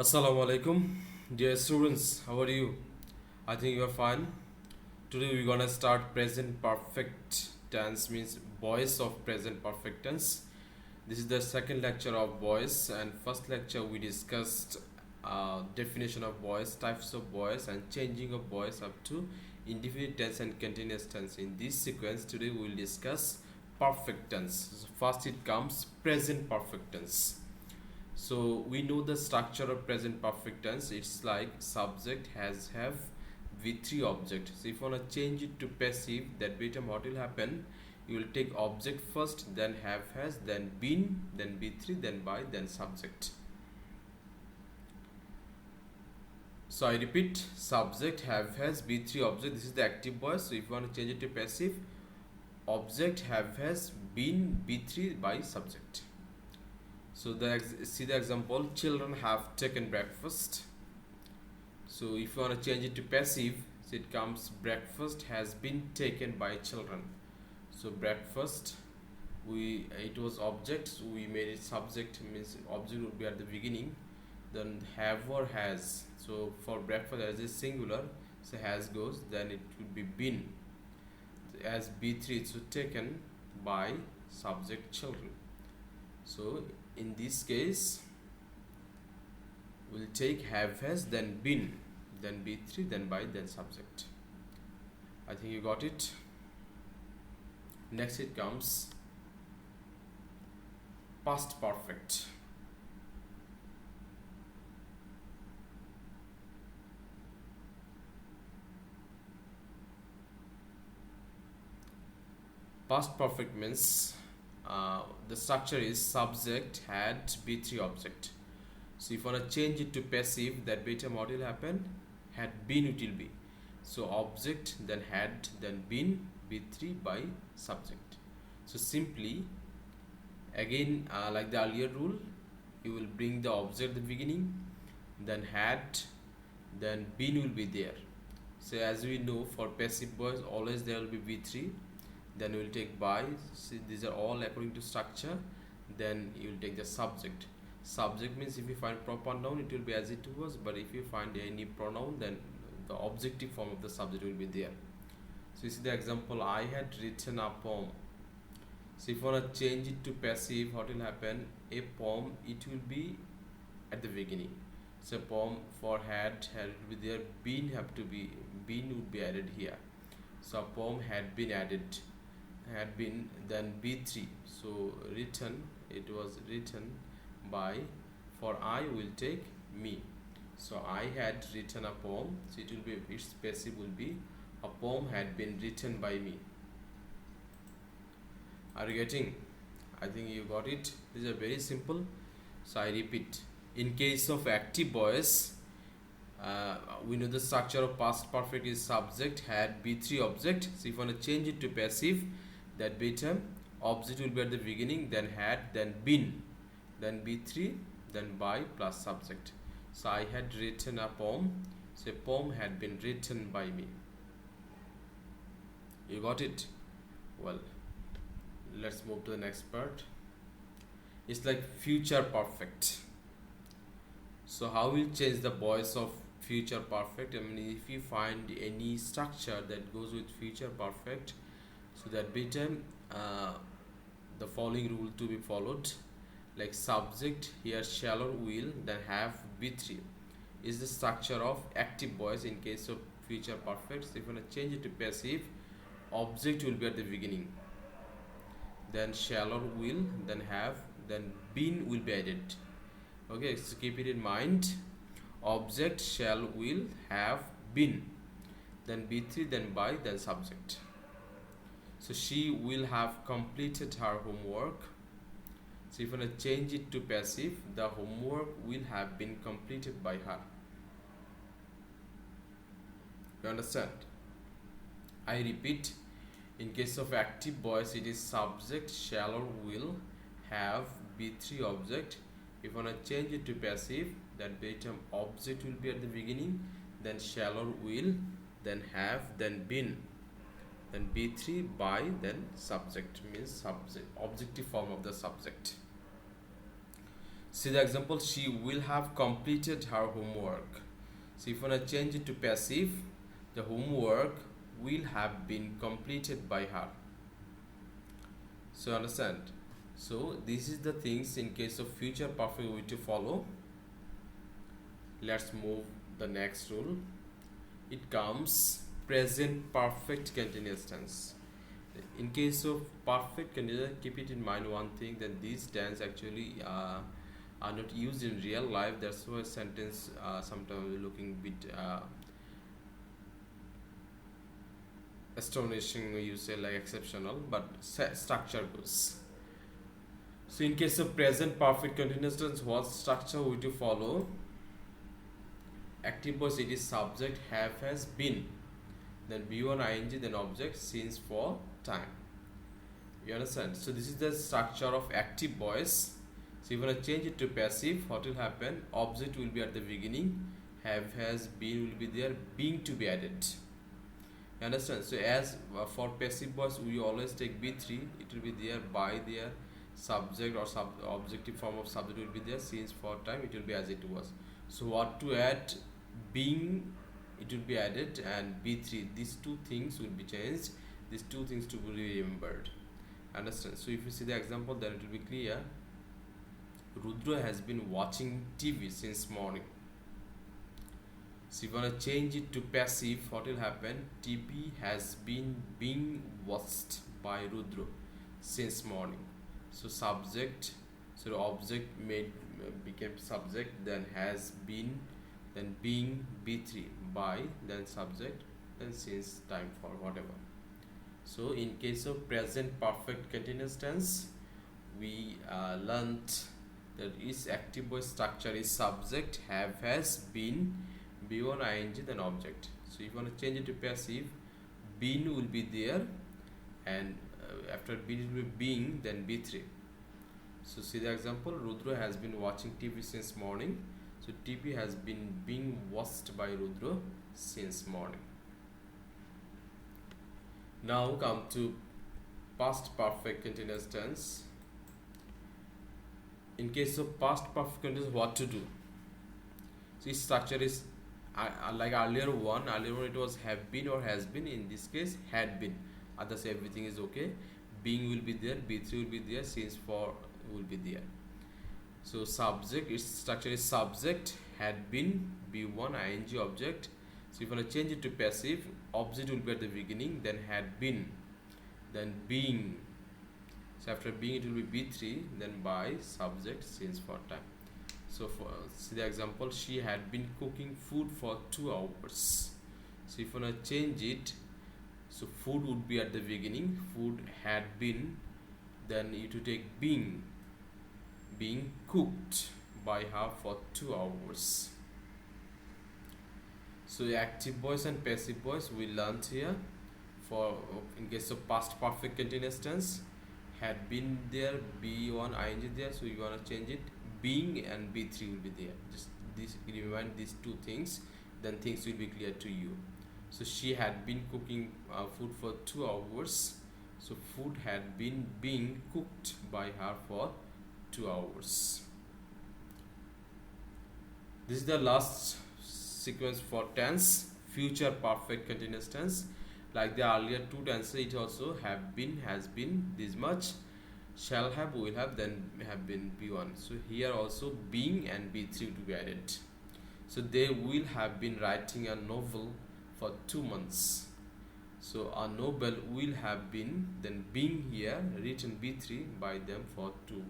Assalamu alaikum, dear students. How are you? I think you are fine. Today we're gonna start present perfect tense, means voice of present perfect tense. This is the second lecture of voice, and first lecture we discussed definition of voice, types of voice, and changing of voice up to indefinite tense and continuous tense. In this sequence, today we will discuss perfect tense. So first it comes present perfect tense. So we know the structure of present perfect tense. It's like subject has have v3 object. So if you want to change it to passive, that beta what will happen, you will take object first, then have has, then been, then b3, then by, then subject. So I repeat, subject have has b3 object. This is the active voice. So if you want to change it to passive, object have has been b3 by subject. So see the example, children have taken breakfast. So if you want to change it to passive, so it comes breakfast has been taken by children. So breakfast, it was object, so we made it subject, means object would be at the beginning, then have or has. So for breakfast as a singular, so has goes, then it would be been. As b3, it's taken by subject children. So in this case, we'll take have has, then been, then b3, then by, then subject. I think you got it. Next it comes past perfect. Past perfect means the structure is subject had b3 object. So if you want to change it to passive, that beta what will happen, had been it will be. So object, then had, then been, b3 by subject. So simply again, like the earlier rule, you will bring the object at the beginning, then had, then been will be there. So as we know, for passive voice always there will be b3, then we will take by. See, these are all according to structure. Then you will take the subject. Subject means if you find proper noun, it will be as it was, but if you find any pronoun, then the objective form of the subject will be there. So you see the example, I had written a poem. So if you want to change it to passive, what will happen, a poem, it will be at the beginning. So poem for had will be there, been have to be, been would be added here. So a poem had been added, had been, then b3. So written, it was written by, for I will take me. So I had written a poem, so it will be, its passive will be, a poem had been written by me. Are you getting? I think you got it. These are very simple. So I repeat, in case of active voice, we know the structure of past perfect is subject had b3 object. So if you want to change it to passive, that beta object will be at the beginning, then had, then been, then b3, then by plus subject. So I had written a poem, so a poem had been written by me. You got it? Well, let's move to the next part. It's like future perfect. So how will change the voice of future perfect? I mean, if you find any structure that goes with future perfect, so that beta the following rule to be followed, like subject here shall or will, then have b3 is the structure of active voice in case of future perfect. So if you want to change it to passive, object will be at the beginning, then shall or will, then have, then been will be added. Okay, so keep it in mind, object shall will have been, then b3, then by, then subject. So she will have completed her homework. So if you want to change it to passive, the homework will have been completed by her. You understand? I repeat, in case of active voice, it is subject shall or will have b3 object. If you want to change it to passive, that beta object will be at the beginning, then shall or will, then have, then been, then b3 by, then subject, means subject, objective form of the subject. See the example, she will have completed her homework. So if you want to change it to passive, the homework will have been completed by her. So understand? So this is the things in case of future perfect we to follow. Let's move the next rule. It comes present perfect continuous tense. In case of perfect continuous, keep it in mind one thing, that these tense actually are not used in real life. That's why sentence sometimes looking bit astonishing, you say like exceptional, but structure goes. So in case of present perfect continuous tense, what structure we to follow? Active voice, it is subject, have, has, been, then be1 ing, then object, since, for, time. You understand? So this is the structure of active voice. So if you want to change it to passive, what will happen? Object will be at the beginning, have, has, been will be there, being to be added. You understand? So as for passive voice, we always take B3, it will be there, by there, subject or objective form of subject will be there, since, for, time, it will be as it was. So what to add? Being, it will be added, and B3, these two things will be changed, these two things to be remembered. Understand? So if you see the example, then it will be clear. Rudra has been watching TV since morning. So if you want to change it to passive, what will happen? TV has been being watched by Rudra since morning. So subject, so the object made became subject, then has been, then being, B3, by, then subject, then since, time, for, whatever. So in case of present perfect continuous tense, we learnt that its active voice structure is subject, have, has, been, be1 ing, then object. So if you want to change it to passive, been will be there, and after been will be being, then B3. So see the example, Rudra has been watching TV since morning. So TV has been being watched by Rudra since morning. Now come to past perfect continuous tense. In case of past perfect continuous, what to do? See, structure is like earlier one it was have been or has been. In this case, had been. Others everything is okay. Being will be there, B3 will be there, since, for will be there. So subject, its structure is subject, had been, be1 ing, object. So if you want to change it to passive, object will be at the beginning, then had been, then being. So after being it will be B3, then by, subject, since, for, time. So for see the example, she had been cooking food for 2 hours. So if you want to change it, so food would be at the beginning, food had been, then you to take being cooked by her for 2 hours. So active voice and passive voice we learned here. For in case of past perfect continuous tense, had been there, be1 ing there, so you want to change it, being, and B3 will be there. Just this, remind these two things, then things will be clear to you. So she had been cooking food for 2 hours. So food had been being cooked by her for 2 hours. This is the last sequence for tense, future perfect continuous tense. Like the earlier two tenses, it also have been, has been, this much, shall have, will have, then have been, B1. So here also being and B3 to be added. So they will have been writing a novel for 2 months. So a novel will have been, then being here, written B3 by them for 2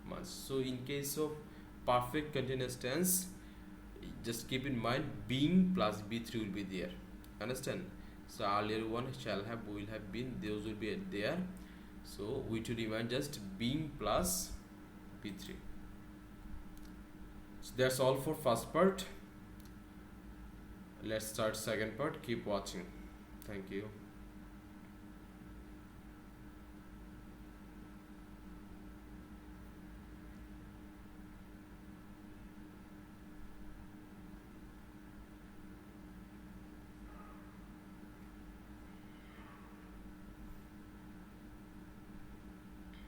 months. So in case of perfect continuous tense, just keep in mind being plus B3 will be there. Understand? So earlier one, shall have, will have been, those will be there. So we to remind just being plus B3. So that's all for first part. Let's start second part. Keep watching. Thank you.